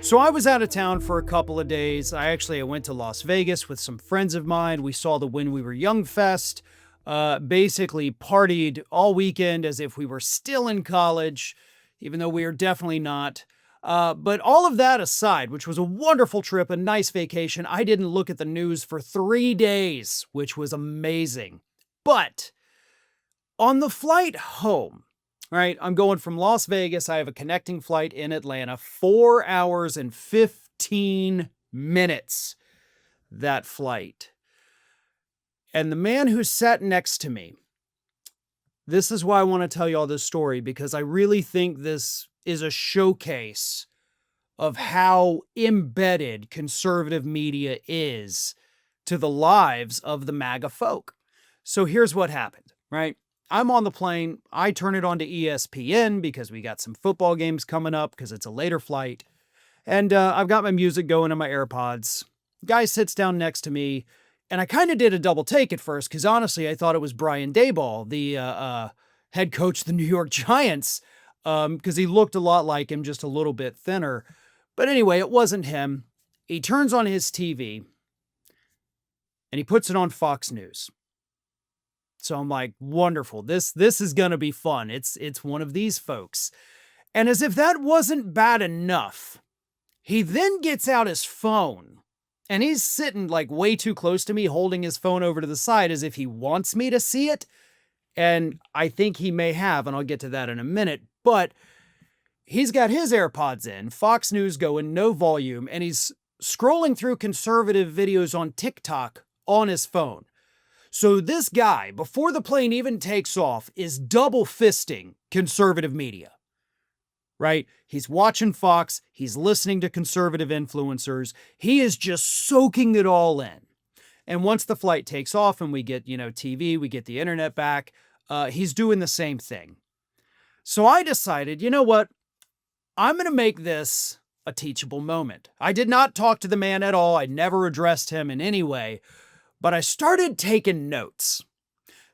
So I was out of town for a couple of days. I went to Las Vegas with some friends of mine. We saw the When We Were Young Fest, basically partied all weekend as if we were still in college, even though we are definitely not. But all of that aside, which was a wonderful trip, a nice vacation, I didn't look at the news for 3 days, which was amazing. But on the flight home, right, I'm going from Las Vegas. I have a connecting flight in Atlanta, 4 hours and 15 minutes, that flight. And the man who sat next to me, this is why I want to tell you all this story, because I really think this is a showcase of how embedded conservative media is to the lives of the MAGA folk. So here's what happened, right? I'm on the plane. I turn it on to ESPN because we got some football games coming up because it's a later flight. And I've got my music going in my AirPods. Guy sits down next to me, and I kind of did a double take at first because honestly, I thought it was Brian Daboll, the head coach of the New York Giants, because he looked a lot like him, just a little bit thinner. But anyway, it wasn't him. He turns on his TV, and he puts it on Fox News. So I'm like, wonderful. This is going to be fun. It's one of these folks. And as if that wasn't bad enough, he then gets out his phone, and he's sitting like way too close to me, holding his phone over to the side as if he wants me to see it. And I think he may have, and I'll get to that in a minute, but he's got his AirPods in, Fox News going, no volume, and he's scrolling through conservative videos on TikTok on his phone. So this guy, before the plane even takes off, is double fisting conservative media, right? He's watching Fox. He's listening to conservative influencers. He is just soaking it all in. And once the flight takes off and we get, TV, we get the internet back, he's doing the same thing. So I decided, you know what? I'm going to make this a teachable moment. I did not talk to the man at all. I never addressed him in any way. But I started taking notes.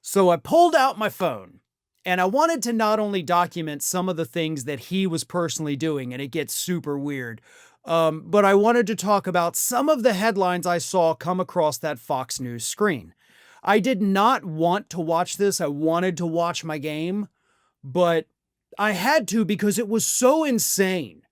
So I pulled out my phone, and I wanted to not only document some of the things that he was personally doing, and it gets super weird, but I wanted to talk about some of the headlines I saw come across that Fox News screen. I did not want to watch this. I wanted to watch my game, but I had to because it was so insane.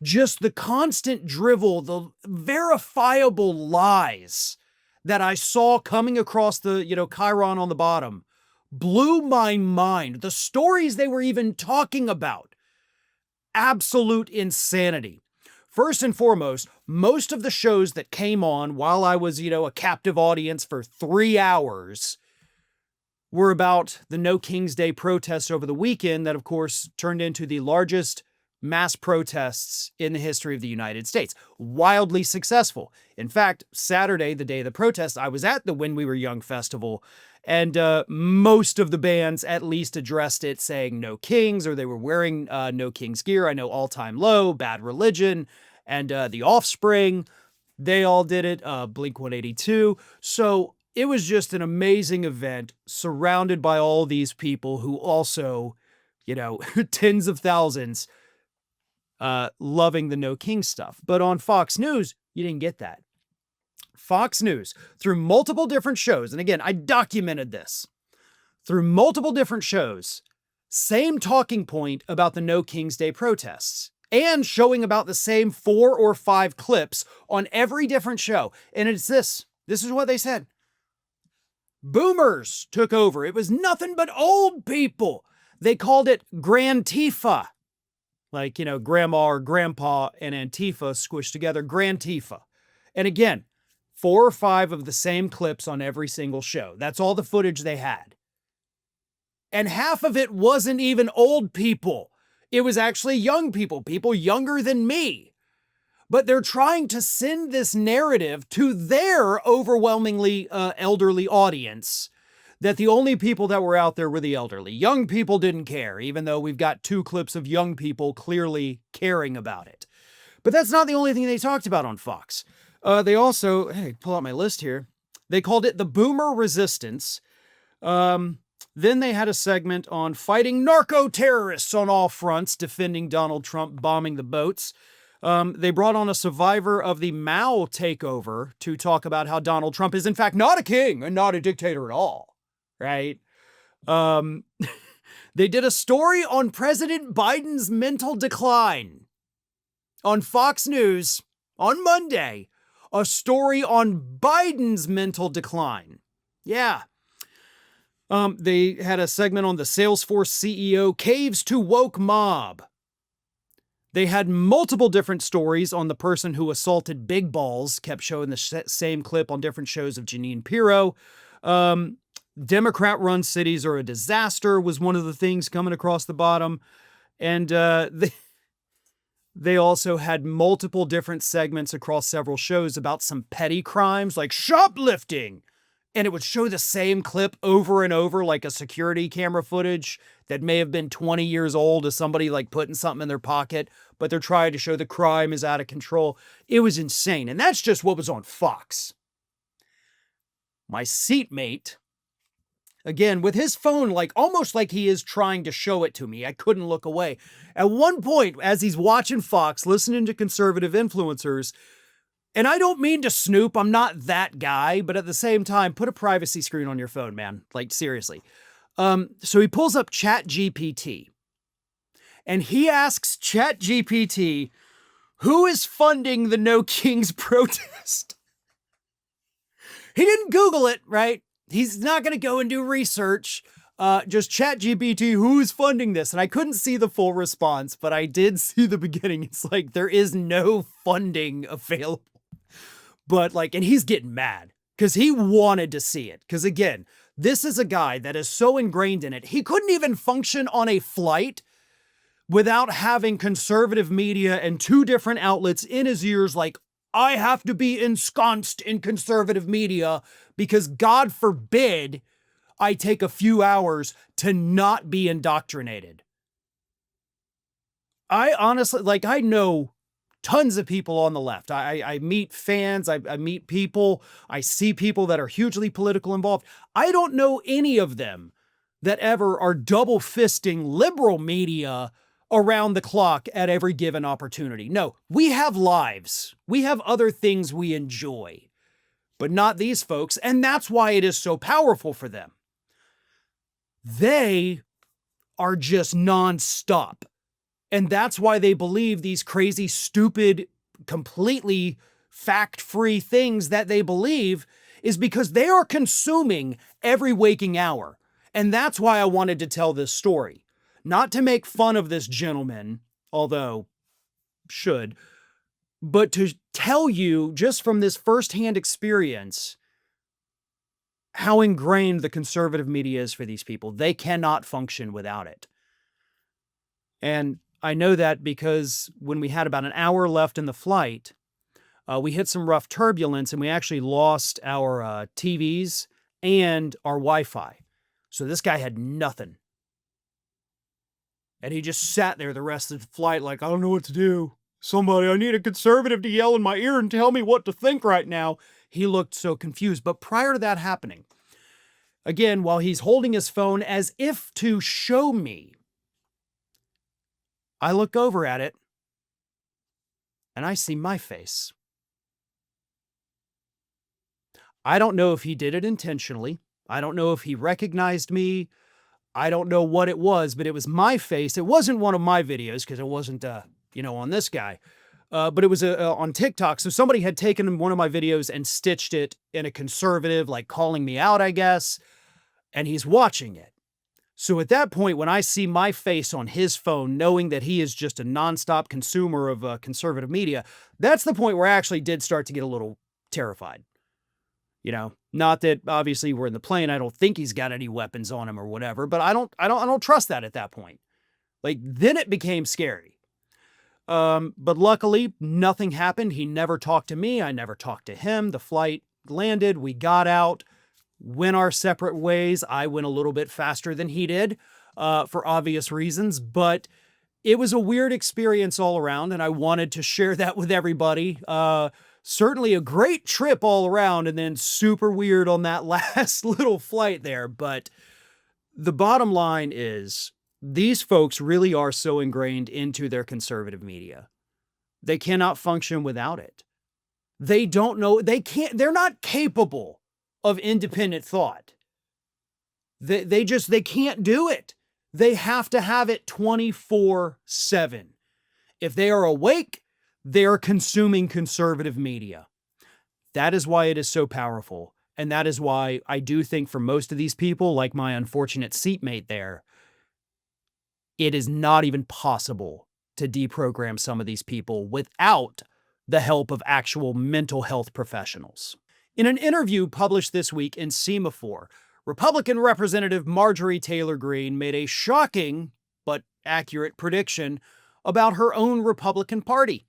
Just the constant drivel, the verifiable lies that I saw coming across the, chyron on the bottom blew my mind. The stories they were even talking about. Absolute insanity. First and foremost, most of the shows that came on while I was, a captive audience for 3 hours were about the No King's Day protests over the weekend that, of course, turned into the largest mass protests in the history of the United States. Wildly successful. In fact, Saturday, the day of the protest, I was at the When We Were Young festival, and most of the bands at least addressed it saying no kings, or they were wearing no king's gear. I know All Time Low, Bad Religion, and The Offspring. They all did it. Blink-182. So it was just an amazing event surrounded by all these people who also, tens of thousands loving the No King stuff. But on Fox News, you didn't get that. Fox News, through multiple different shows, and again, I documented this, through multiple different shows, same talking point about the No King's Day protests, and showing about the same 4 or 5 clips on every different show. And it's this. This is what they said. Boomers took over. It was nothing but old people. They called it Grantifa. Like, grandma or grandpa and Antifa squished together, Grantifa. And again, 4 or 5 of the same clips on every single show. That's all the footage they had. And half of it wasn't even old people. It was actually young people younger than me. But they're trying to send this narrative to their overwhelmingly elderly audience that the only people that were out there were the elderly. Young people didn't care, even though we've got 2 clips of young people clearly caring about it. But that's not the only thing they talked about on Fox. They also, pull out my list here. They called it the Boomer Resistance. Then they had a segment on fighting narco-terrorists on all fronts, defending Donald Trump bombing the boats. They brought on a survivor of the Mao takeover to talk about how Donald Trump is in fact not a king and not a dictator at all, right? They did a story on President Biden's mental decline on Fox News on Monday, a story on Biden's mental decline. Yeah. They had a segment on the Salesforce CEO caves to woke mob. They had multiple different stories on the person who assaulted Big Balls, kept showing the same clip on different shows of Jeanine Pirro. Democrat-run cities are a disaster was one of the things coming across the bottom. And they also had multiple different segments across several shows about some petty crimes like shoplifting. And it would show the same clip over and over, like a security camera footage that may have been 20 years old of somebody like putting something in their pocket, but they're trying to show the crime is out of control. It was insane. And that's just what was on Fox. My seatmate, again, with his phone, like almost like he is trying to show it to me. I couldn't look away. At one point, as he's watching Fox, listening to conservative influencers, and I don't mean to snoop, I'm not that guy, but at the same time, put a privacy screen on your phone, man. Like, seriously. So he pulls up ChatGPT, and he asks ChatGPT, who is funding the No Kings protest? He didn't Google it, right? He's not going to go and do research. Just ChatGPT, who is funding this? And I couldn't see the full response, but I did see the beginning. It's like, there is no funding available. But like, and he's getting mad because he wanted to see it. Because again, this is a guy that is so ingrained in it. He couldn't even function on a flight without having conservative media and two different outlets in his ears. Like, I have to be ensconced in conservative media because God forbid I take a few hours to not be indoctrinated. I honestly, like, I know tons of people on the left. I meet fans, I meet people, I see people that are hugely political involved. I don't know any of them that ever are double fisting liberal media around the clock at every given opportunity. No, we have lives. We have other things we enjoy, but not these folks. And that's why it is so powerful for them. They are just nonstop. And that's why they believe these crazy, stupid, completely fact-free things that they believe is because they are consuming every waking hour. And that's why I wanted to tell this story. Not to make fun of this gentleman, although should, but to tell you just from this firsthand experience how ingrained the conservative media is for these people. They cannot function without it. And I know that because when we had about an hour left in the flight, we hit some rough turbulence and we actually lost our TVs and our Wi-Fi. So this guy had nothing. And he just sat there the rest of the flight like, I don't know what to do. Somebody, I need a conservative to yell in my ear and tell me what to think right now. He looked so confused. But prior to that happening, again, while he's holding his phone as if to show me, I look over at it and I see my face. I don't know if he did it intentionally. I don't know if he recognized me. I don't know what it was, but it was my face. It wasn't one of my videos because it wasn't, on this guy. But it was on TikTok. So somebody had taken one of my videos and stitched it in a conservative, like calling me out, I guess. And he's watching it. So at that point, when I see my face on his phone, knowing that he is just a nonstop consumer of conservative media, that's the point where I actually did start to get a little terrified. Not that obviously we're in the plane. I don't think he's got any weapons on him or whatever, but I don't trust that at that point. Like, then it became scary. But luckily nothing happened. He never talked to me. I never talked to him. The flight landed. We got out, went our separate ways. I went a little bit faster than he did, for obvious reasons, but it was a weird experience all around. And I wanted to share that with everybody. Certainly a great trip all around, and then super weird on that last little flight there. But the bottom line is these folks really are so ingrained into their conservative media They cannot function without it. They don't know, they're not capable of independent thought. They can't do it. They have to have it 24/7. If they are awake, they are consuming conservative media. That is why it is so powerful. And that is why I do think for most of these people, like my unfortunate seatmate there, it is not even possible to deprogram some of these people without the help of actual mental health professionals. In an interview published this week in Semaphore, Republican Representative Marjorie Taylor Greene made a shocking but accurate prediction about her own Republican Party.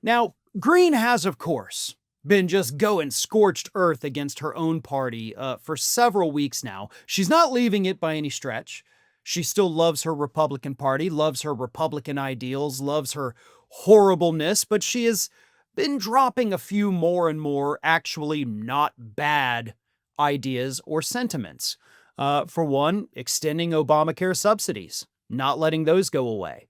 Now, Greene has, of course, been just going scorched earth against her own party for several weeks now. She's not leaving it by any stretch. She still loves her Republican Party, loves her Republican ideals, loves her horribleness, but she has been dropping a few more and more actually not bad ideas or sentiments. For one, extending Obamacare subsidies, not letting those go away.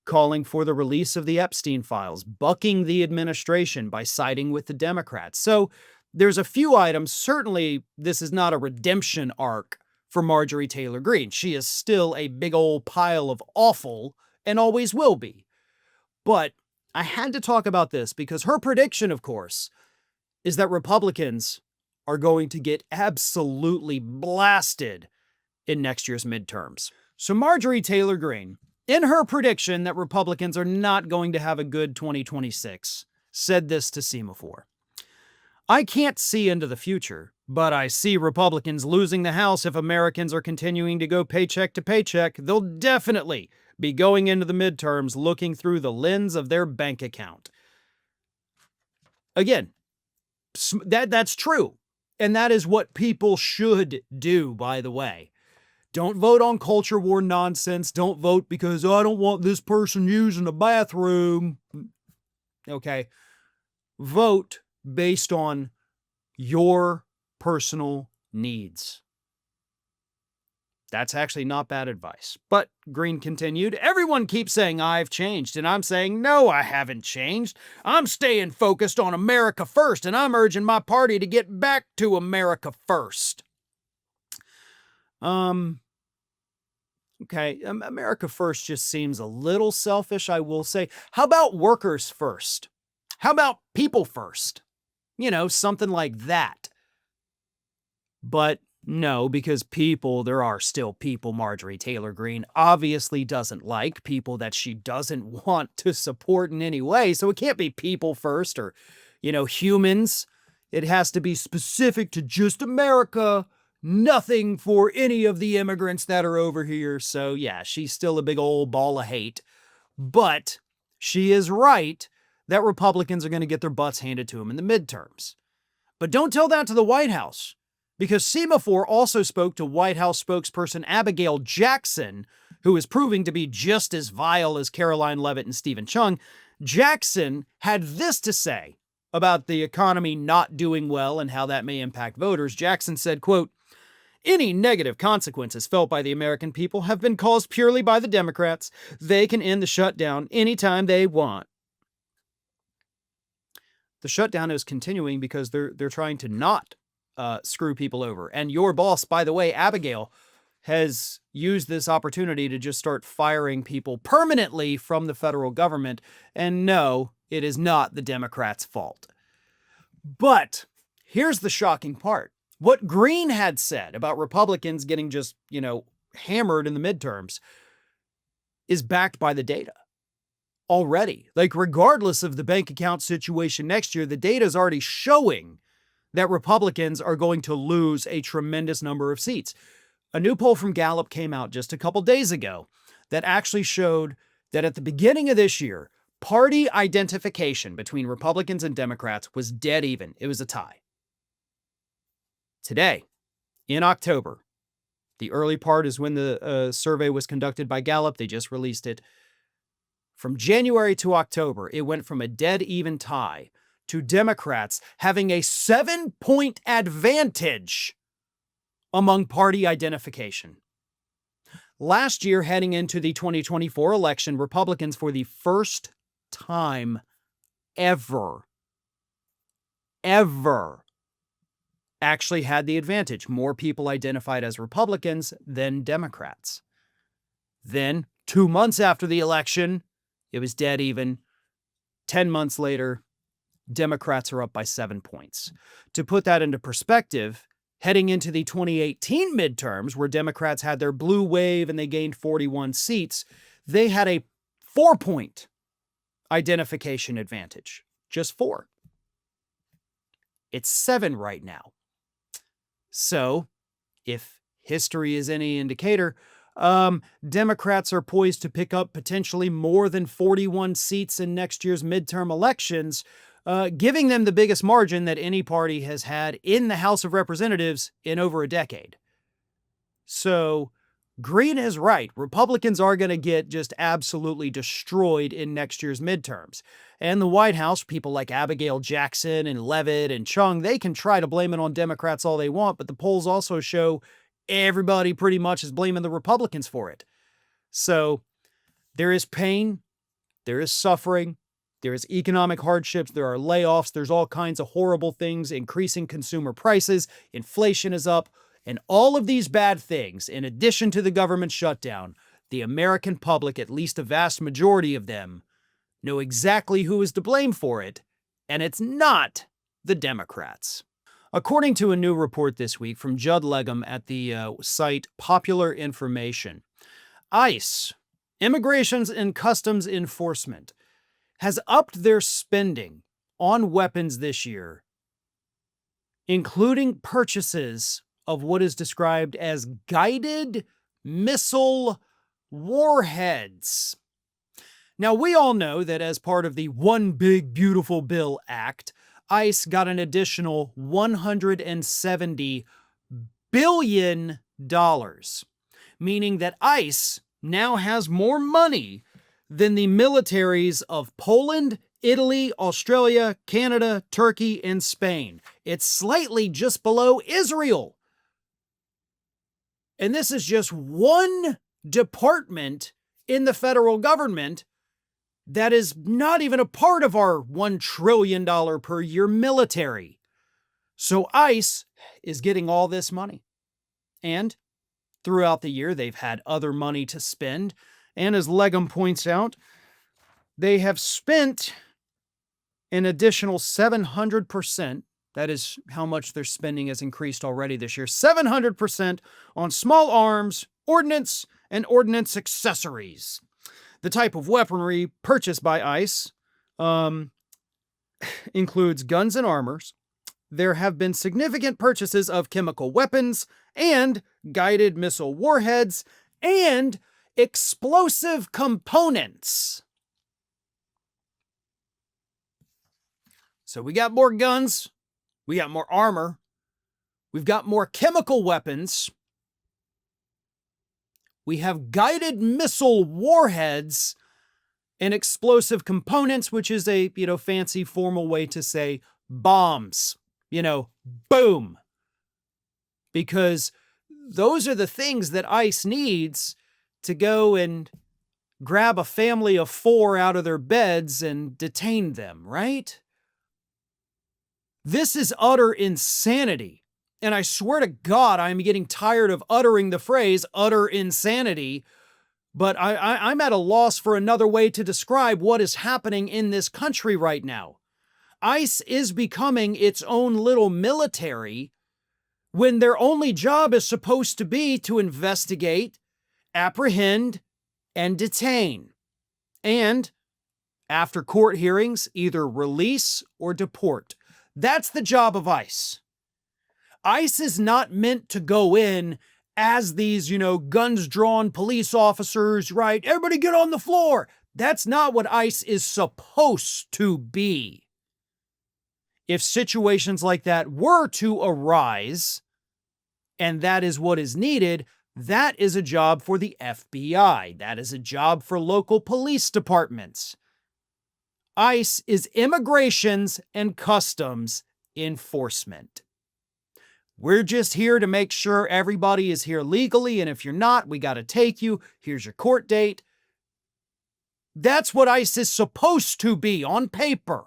Calling for the release of the Epstein files, bucking the administration by siding with the Democrats. So there's a few items. Certainly, this is not a redemption arc for Marjorie Taylor Greene. She is still a big old pile of awful and always will be. But I had to talk about this because her prediction, of course, is that Republicans are going to get absolutely blasted in next year's midterms. So Marjorie Taylor Greene, in her prediction that Republicans are not going to have a good 2026, said this to Semaphore. I can't see into the future, but I see Republicans losing the House if Americans are continuing to go paycheck to paycheck. They'll definitely be going into the midterms looking through the lens of their bank account. Again, that's true. And that is what people should do, by the way. Don't vote on culture war nonsense. Don't vote because I don't want this person using the bathroom. Okay. Vote based on your personal needs. That's actually not bad advice. But Greene continued, everyone keeps saying I've changed, and I'm saying, no, I haven't changed. I'm staying focused on America first, and I'm urging my party to get back to America first. Okay, America first just seems a little selfish, I will say. How about workers first? How about people first? You know, something like that. But no, because there are still people Marjorie Taylor Greene obviously doesn't like, people that she doesn't want to support in any way. So it can't be people first or, humans. It has to be specific to just America. Nothing for any of the immigrants that are over here. So yeah, she's still a big old ball of hate. But she is right that Republicans are going to get their butts handed to them in the midterms. But don't tell that to the White House, because Semaphore also spoke to White House spokesperson Abigail Jackson, who is proving to be just as vile as Karoline, Leavitt, and Stephen Chung. Jackson had this to say about the economy not doing well and how that may impact voters. Jackson said, quote, any negative consequences felt by the American people have been caused purely by the Democrats. They can end the shutdown anytime they want. The shutdown is continuing because they're trying to not screw people over. And your boss, by the way, Abigail, has used this opportunity to just start firing people permanently from the federal government. And no, it is not the Democrats' fault. But here's the shocking part. What Greene had said about Republicans getting just, hammered in the midterms is backed by the data already. Like, regardless of the bank account situation next year, the data is already showing that Republicans are going to lose a tremendous number of seats. A new poll from Gallup came out just a couple days ago that actually showed that at the beginning of this year, party identification between Republicans and Democrats was dead even. It was a tie. Today, in October, the early part is when the survey was conducted by Gallup. They just released it. From January to October, it went from a dead even tie to Democrats having a 7-point advantage among party identification. Last year, heading into the 2024 election, Republicans, for the first time ever actually had the advantage. More people identified as Republicans than Democrats. Then, 2 months after the election, it was dead even. 10 months later, Democrats are up by 7 points. To put that into perspective, heading into the 2018 midterms, where Democrats had their blue wave and they gained 41 seats, they had a 4-point identification advantage. Just 4. It's 7 right now. So, if history is any indicator, Democrats are poised to pick up potentially more than 41 seats in next year's midterm elections, giving them the biggest margin that any party has had in the House of Representatives in over a decade. So, Greene is right. Republicans are going to get just absolutely destroyed in next year's midterms. And the White House, people like Abigail Jackson and Leavitt and Chung, they can try to blame it on Democrats all they want, but the polls also show everybody pretty much is blaming the Republicans for it. So there is pain, there is suffering, there is economic hardships, there are layoffs, there's all kinds of horrible things, increasing consumer prices, inflation is up, and all of these bad things, in addition to the government shutdown, the American public, at least a vast majority of them, know exactly who is to blame for it, and it's not the Democrats. According to a new report this week from Judd Legum at the site Popular Information, ICE, Immigration and Customs Enforcement, has upped their spending on weapons this year, including purchases of what is described as guided missile warheads. Now, we all know that as part of the One Big Beautiful Bill Act, ICE got an additional $170 billion, meaning that ICE now has more money than the militaries of Poland, Italy, Australia, Canada, Turkey, and Spain. It's slightly just below Israel. And this is just one department in the federal government that is not even a part of our $1 trillion per year military. So ICE is getting all this money. And throughout the year, they've had other money to spend. And as Legum points out, they have spent an additional 700%. That is how much their spending has increased already this year. 700% on small arms, ordnance, and ordnance accessories. The type of weaponry purchased by ICE includes guns and armors. There have been significant purchases of chemical weapons and guided missile warheads and explosive components. So we got more guns, we got more armor, we've got more chemical weapons, we have guided missile warheads and explosive components, which is a, fancy formal way to say bombs. Boom. Because those are the things that ICE needs to go and grab a family of 4 out of their beds and detain them, right? This is utter insanity. And I swear to God, I'm getting tired of uttering the phrase utter insanity, but I'm at a loss for another way to describe what is happening in this country right now. ICE is becoming its own little military when their only job is supposed to be to investigate, apprehend, and detain. And, after court hearings, either release or deport. That's the job of ICE. ICE is not meant to go in as these, guns-drawn police officers, right? Everybody get on the floor. That's not what ICE is supposed to be. If situations like that were to arise, and that is what is needed, that is a job for the FBI. That is a job for local police departments. ICE is Immigrations and Customs Enforcement. We're just here to make sure everybody is here legally, and if you're not, we got to take you. Here's your court date. That's what ICE is supposed to be on paper.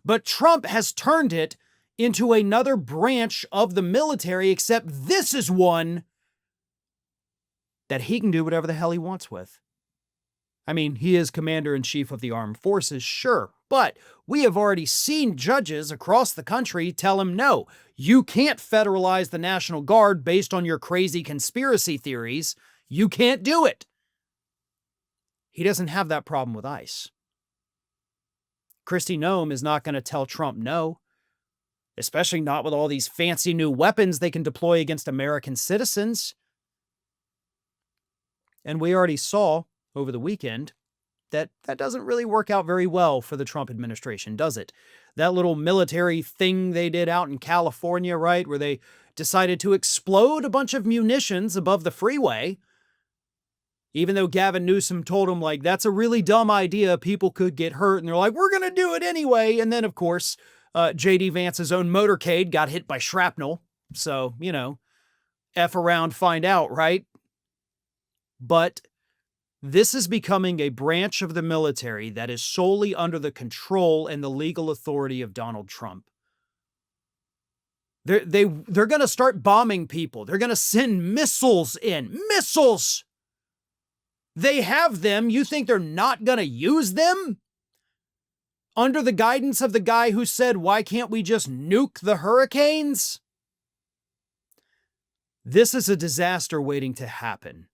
But Trump has turned it into another branch of the military, except this is one that he can do whatever the hell he wants with. I mean, he is commander-in-chief of the armed forces, sure, but we have already seen judges across the country tell him, no, you can't federalize the National Guard based on your crazy conspiracy theories. You can't do it. He doesn't have that problem with ICE. Kristi Noem is not going to tell Trump no, especially not with all these fancy new weapons they can deploy against American citizens. And we already saw over the weekend that doesn't really work out very well for the Trump administration, does it? That little military thing they did out in California, right, where they decided to explode a bunch of munitions above the freeway, even though Gavin Newsom told them, like, that's a really dumb idea, people could get hurt, and they're like, we're going to do it anyway. And then, of course, J.D. Vance's own motorcade got hit by shrapnel. So, you know, F around, find out, right? But this is becoming a branch of the military that is solely under the control and the legal authority of Donald Trump. They're going to start bombing people. They're going to send missiles in. Missiles! They have them. You think they're not going to use them? Under the guidance of the guy who said, why can't we just nuke the hurricanes? This is a disaster waiting to happen.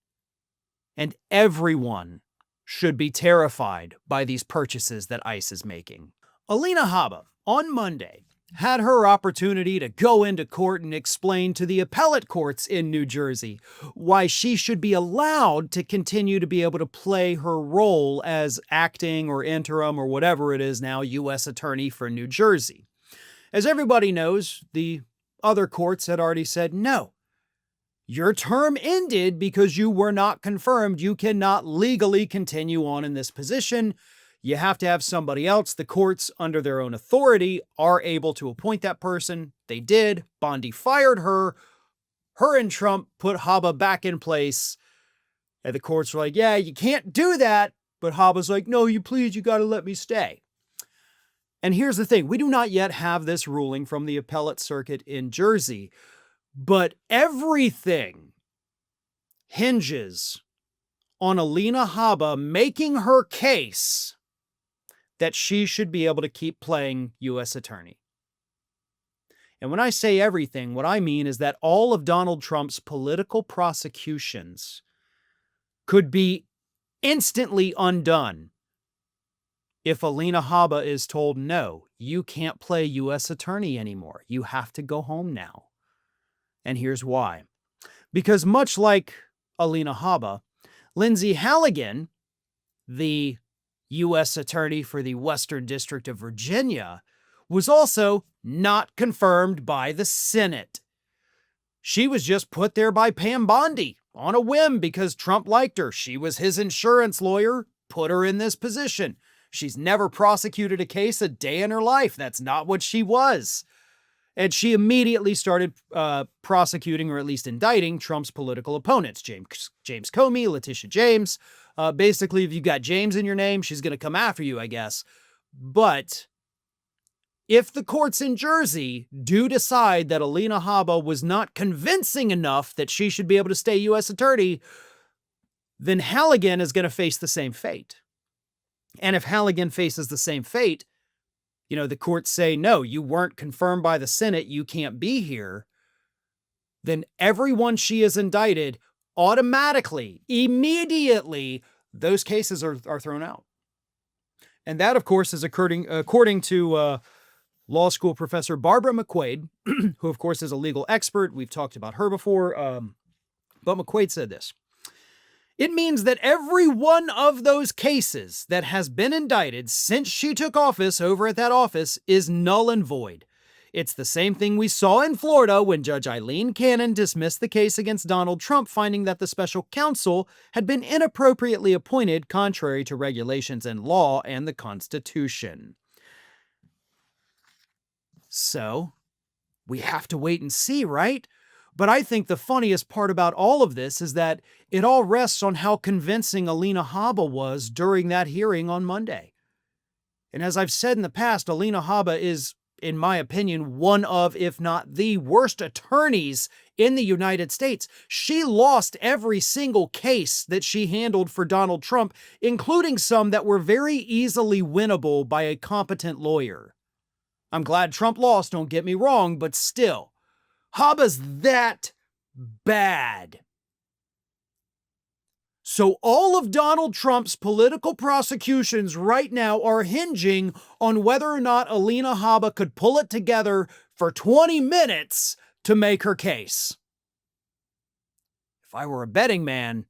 And everyone should be terrified by these purchases that ICE is making. Alina Habba, on Monday, had her opportunity to go into court and explain to the appellate courts in New Jersey why she should be allowed to continue to be able to play her role as acting or interim or whatever it is now U.S. Attorney for New Jersey. As everybody knows, the other courts had already said, no, your term ended because you were not confirmed. You cannot legally continue on in this position. You have to have somebody else. The courts, under their own authority, are able to appoint that person. They did. Bondi fired her. Her and Trump put Habba back in place. And the courts were like, yeah, you can't do that. But Habba's like, no, you got to let me stay. And here's the thing. We do not yet have this ruling from the appellate circuit in Jersey. But everything hinges on Alina Habba making her case that she should be able to keep playing U.S. Attorney. And when I say everything, what I mean is that all of Donald Trump's political prosecutions could be instantly undone if Alina Habba is told, no, you can't play U.S. Attorney anymore. You have to go home now. And here's why. Because much like Alina Habba, Lindsay Halligan, the U.S. Attorney for the Western District of Virginia, was also not confirmed by the Senate. She was just put there by Pam Bondi on a whim because Trump liked her. She was his insurance lawyer, put her in this position. She's never prosecuted a case a day in her life. That's not what she was. And she immediately started prosecuting, or at least indicting, Trump's political opponents. James Comey, Letitia James. Basically, if you got James in your name, she's going to come after you, I guess. But if the courts in Jersey do decide that Alina Habba was not convincing enough that she should be able to stay U.S. Attorney, then Halligan is going to face the same fate. And if Halligan faces the same fate, you know, the courts say, no, you weren't confirmed by the Senate, you can't be here, then everyone she is indicted, automatically, immediately, those cases are thrown out. And that, of course, is according to law school professor Barbara McQuaid, who, of course, is a legal expert. We've talked about her before, but McQuaid said this. It means that every one of those cases that has been indicted since she took office over at that office is null and void. It's the same thing we saw in Florida when Judge Eileen Cannon dismissed the case against Donald Trump, finding that the special counsel had been inappropriately appointed contrary to regulations and law and the Constitution. So, we have to wait and see, right? But I think the funniest part about all of this is that it all rests on how convincing Alina Habba was during that hearing on Monday. And as I've said in the past, Alina Habba is, in my opinion, one of, if not the worst attorneys in the United States. She lost every single case that she handled for Donald Trump, including some that were very easily winnable by a competent lawyer. I'm glad Trump lost, don't get me wrong, but still, Habba's that bad. So all of Donald Trump's political prosecutions right now are hinging on whether or not Alina Habba could pull it together for 20 minutes to make her case. If I were a betting man,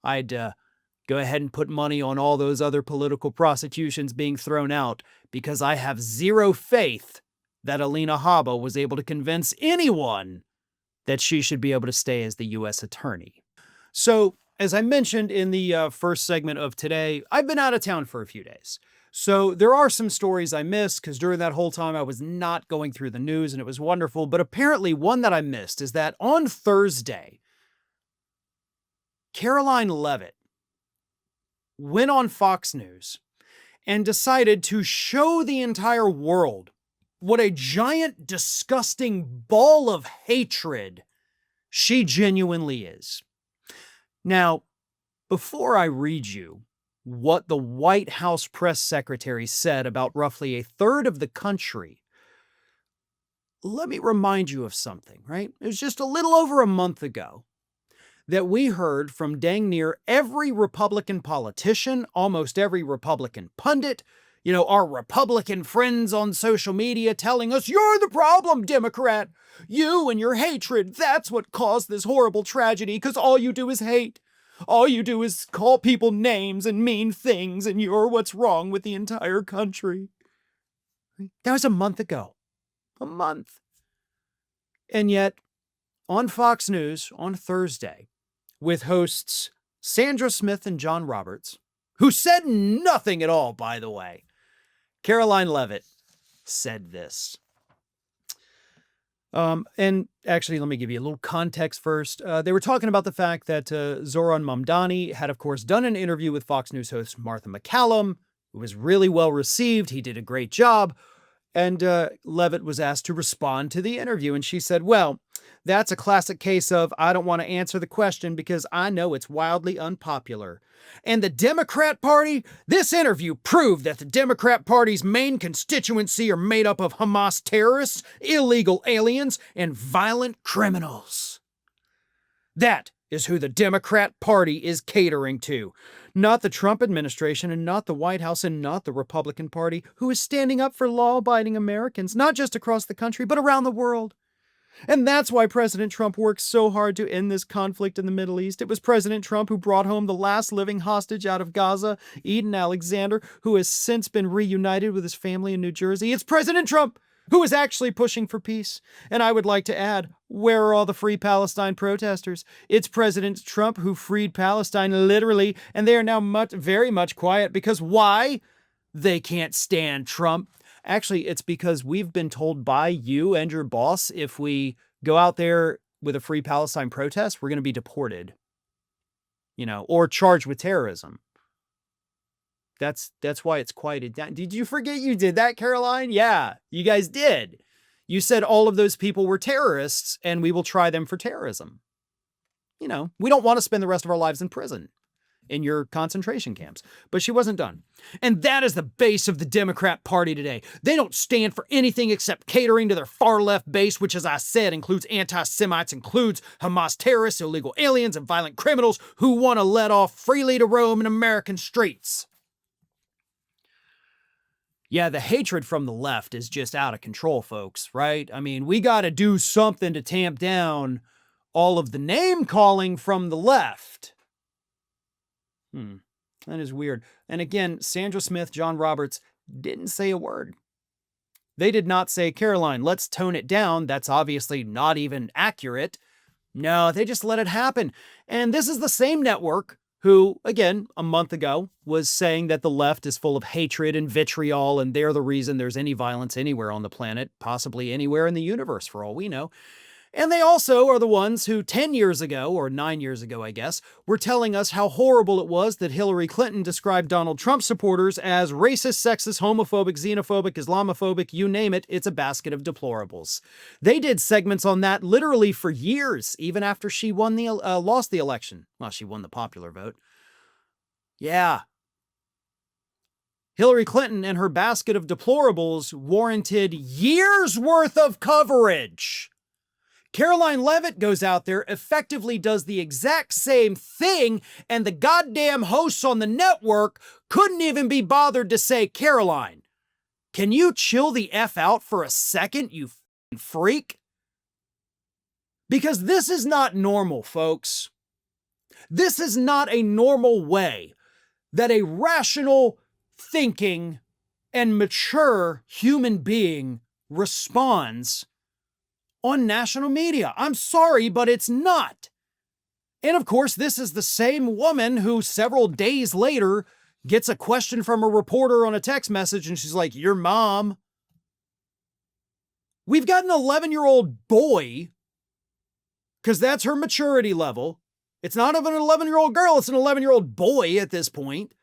I'd go ahead and put money on all those other political prosecutions being thrown out, because I have zero faith that Alina Habba was able to convince anyone that she should be able to stay as the U.S. attorney. So, as I mentioned in the first segment of today, I've been out of town for a few days. So there are some stories I missed, because during that whole time I was not going through the news, and it was wonderful. But apparently one that I missed is that on Thursday, Karoline Leavitt went on Fox News and decided to show the entire world what a giant, disgusting ball of hatred she genuinely is. Now, before I read you what the White House press secretary said about roughly a third of the country, let me remind you of something, right? It was just a little over a month ago that we heard from dang near every Republican politician, almost every Republican pundit, our Republican friends on social media telling us, "You're the problem, Democrat. You and your hatred, that's what caused this horrible tragedy, because all you do is hate. All you do is call people names and mean things, and you're what's wrong with the entire country." That was a month ago. A month. And yet, on Fox News on Thursday, with hosts Sandra Smith and John Roberts, who said nothing at all, by the way, Karoline Leavitt said this. And actually, let me give you a little context first. They were talking about the fact that Zoran Mamdani had, of course, done an interview with Fox News host Martha McCallum, who was really well received. He did a great job. And Leavitt was asked to respond to the interview. And she said, "Well, that's a classic case of I don't want to answer the question because I know it's wildly unpopular. And the Democrat Party, this interview proved that the Democrat Party's main constituency are made up of Hamas terrorists, illegal aliens, and violent criminals. That is who the Democrat Party is catering to. Not the Trump administration, and not the White House, and not the Republican Party, who is standing up for law-abiding Americans, not just across the country, but around the world. And that's why President Trump worked so hard to end this conflict in the Middle East. It was President Trump who brought home the last living hostage out of Gaza, Eden Alexander, who has since been reunited with his family in New Jersey. It's President Trump who is actually pushing for peace. And I would like to add, where are all the Free Palestine protesters? It's President Trump who freed Palestine literally, and they are now very much quiet because why? They can't stand Trump. Actually, it's because we've been told by you and your boss, if we go out there with a Free Palestine protest, we're going to be deported, or charged with terrorism. That's why it's quieted down. Did you forget you did that, Karoline? Yeah, you guys did. You said all of those people were terrorists and we will try them for terrorism. We don't want to spend the rest of our lives in prison, in your concentration camps. But she wasn't done. And that is the base of the Democrat Party today. They don't stand for anything except catering to their far left base, which, as I said, includes anti-Semites, includes Hamas terrorists, illegal aliens, and violent criminals who want to let off freely to roam in American streets. Yeah, the hatred from the left is just out of control, folks, right? I mean, we got to do something to tamp down all of the name calling from the left. That is weird. And again, Sandra Smith, John Roberts didn't say a word. They did not say, "Karoline, let's tone it down. That's obviously not even accurate." No, they just let it happen. And this is the same network who, again, a month ago was saying that the left is full of hatred and vitriol, and they're the reason there's any violence anywhere on the planet, possibly anywhere in the universe for all we know. And they also are the ones who 10 years ago, or 9 years ago, I guess, were telling us how horrible it was that Hillary Clinton described Donald Trump supporters as racist, sexist, homophobic, xenophobic, Islamophobic, you name it, it's a basket of deplorables. They did segments on that literally for years, even after she lost the election. Well, she won the popular vote. Yeah. Hillary Clinton and her basket of deplorables warranted years' worth of coverage. Karoline Leavitt goes out there, effectively does the exact same thing, and the goddamn hosts on the network couldn't even be bothered to say, Karoline, can you chill the F out for a second, you f***ing freak? Because this is not normal, folks. This is not a normal way that a rational, thinking, and mature human being responds on national media. I'm sorry, but it's not. And of course, this is the same woman who several days later gets a question from a reporter on a text message and she's like, your mom. We've got an 11-year-old boy, because that's her maturity level. It's not of an 11-year-old girl, it's an 11-year-old boy at this point.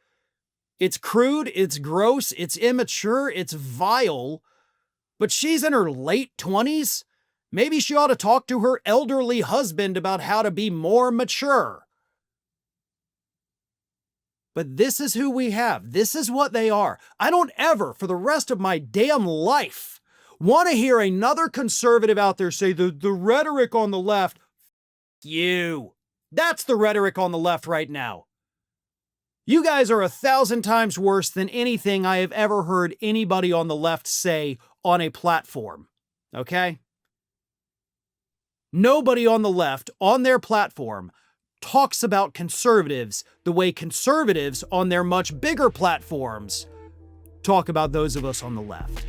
It's crude, it's gross, it's immature, it's vile, but she's in her late 20s. Maybe she ought to talk to her elderly husband about how to be more mature. But this is who we have. This is what they are. I don't ever, for the rest of my damn life, want to hear another conservative out there say the rhetoric on the left, you. That's the rhetoric on the left right now. You guys are 1,000 times worse than anything I have ever heard anybody on the left say on a platform. Okay? Nobody on the left, on their platform, talks about conservatives the way conservatives on their much bigger platforms talk about those of us on the left.